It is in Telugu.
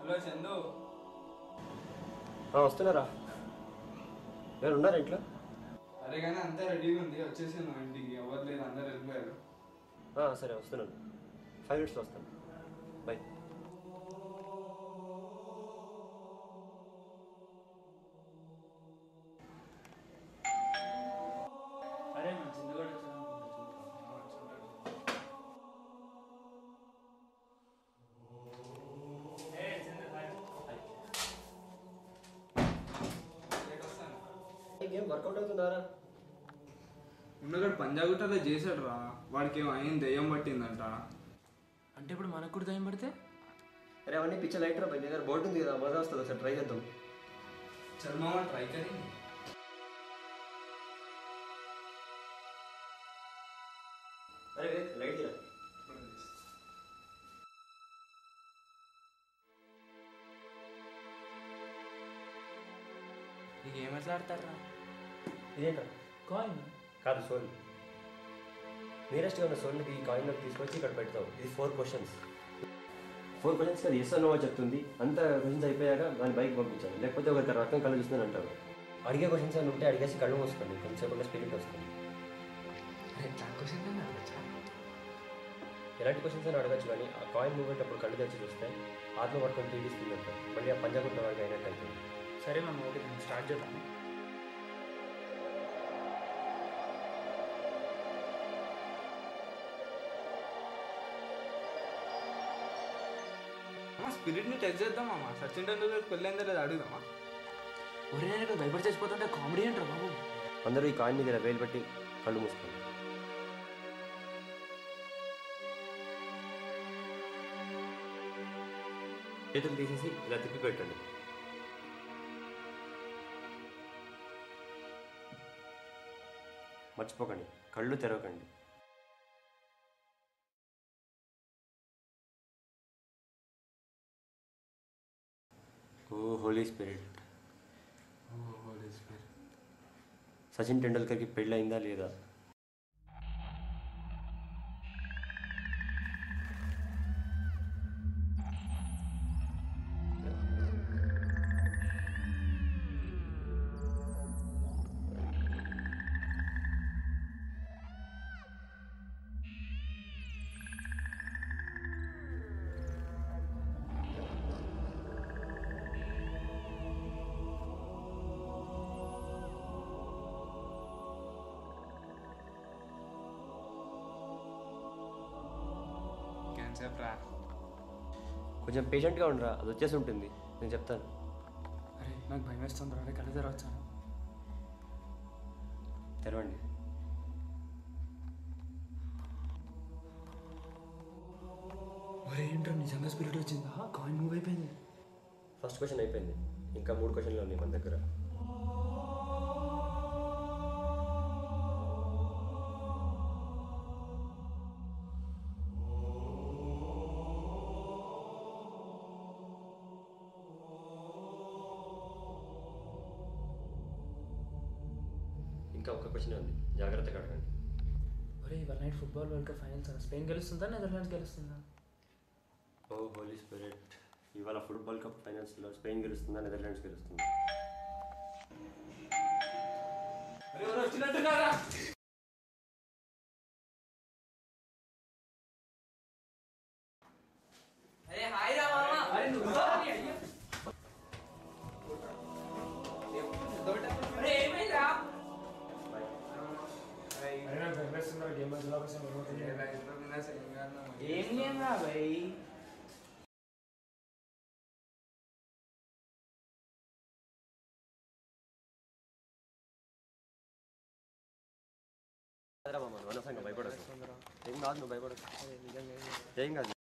హలో చందు. వస్తున్నారా? ఎవరు ఉన్నారా ఇంట్లో? అరే కానీ అంతా రెడీగా ఉంది, వచ్చేసాను ఇంటికి. ఎవరు లేదు, అందరు వెళ్ళిపోయారు. సరే వస్తున్నాను, 5 minutes వస్తాను. బై. అరే మన చిందుగాడు వచ్చాను. ఏం వర్కౌట్ అవుతున్నారా? ఉన్నగాడు పంజాగుట్టలో చేశాడు రా. వాడికి ఏమో అయింది, దెయ్యం పట్టిందంట. అంటే ఇప్పుడు మనకు కూడా దయ్యం పడితే? అరే అవన్నీ పిచ్చర్ లైట్ రా. దగ్గర బోర్డు ఉంది కదా, మజా వస్తుంది, ఒకసారి ట్రై చేద్దాం. చర్మా ట్రై కరీ. అరే లైట్ రా. నీకు ఏం మాట్లాడతారా? ఇదేంటా? కాయిన్ కాదు, సోల్. నియరెస్ట్గా ఉన్న సోల్ని ఈ కాయిన్లోకి తీసుకొచ్చి ఇక్కడ పెడతాం. ఇది 4 questions. 4 questions అది ఎస్ నో చెప్తుంది. అంత క్వశ్చన్స్ అయిపోయాక దాని బైక్ పంపించాలి, లేకపోతే ఒక రకం కళ్ళు చూస్తుందని అంటారు. అడిగే క్వశ్చన్స్ అని ఉంటే అడిగేసి కళ్ళు వస్తుంది, కొంచెంసేపు స్పిరిట్ వస్తుంది. ఎలాంటి క్వశ్చన్స్ అని అడగచ్చు, కానీ ఆ కాయిన్ మూవ్ అయ్యేటప్పుడు కళ్ళు తెచ్చి చూస్తే ఆత్మ పట్టుకొని తీడిస్తుంది అంటారు. మళ్ళీ ఆ పంజాగుట్ల వాడికి అయినట్టు అవుతుంది. సరే మనం ఓకే స్టార్ట్ చేద్దాం. స్పిరిట్ని టెస్ట్ చేద్దామా? సచిన్ టెండూల్కర్ పెళ్ళైందో లేదా అడుగుదామా? ఒరే నేను భయపడి చచ్చిపోతుంటే కామెడీ అంటారు బాబు. అందరూ ఈ కాయిన్ మీద ఇలా వేలు పెట్టి కళ్ళు మూసుకోండి. చేతులు తీసేసి ఇలా తిప్పి పెట్టండి. మర్చిపోకండి, కళ్ళు తెరవకండి. ఓ హోలీ స్పిరిట్. సచిన్ టెండూల్కర్కి పెళ్ళయిందా లేదా? కొంచెం పేషెంట్గా ఉండరా, అది వచ్చేసి ఉంటుంది, నేను చెప్తాను. అరే నాకు భయం వేస్తుంది రా. కళ్ళు తెరవచ్చాను. తెరవండి. ఒరే ఏంట్రా నిజంగా స్పిరిట్ వచ్చిందా? కాయిన్ మూవ్ అయిపోయింది. ఫస్ట్ క్వశ్చన్ అయిపోయింది, ఇంకా 3 క్వశ్చన్లు ఉన్నాయి మన దగ్గర. ఇంకా ఒక క్వశ్చన్ ఉంది, జాగ్రత్తగా అడగండి. ఒరే ఇవాళ night football world cup finals Spain గెలుస్తుందా నెదర్లాండ్స్ గెలుస్తుందా? ఓ హోలీ స్పిరిట్, ఇవాళ ఫుట్బాల్ కప్ ఫైనల్స్లో స్పెయిన్ గెలుస్తుందా నెదర్లాండ్స్ గెలుస్తుందా? ఏం గేమ్ రా భయ్? అనవసరంగా భయపడదు. ఏం కాదు, నువ్వు భయపడదు. ఏం కాదు.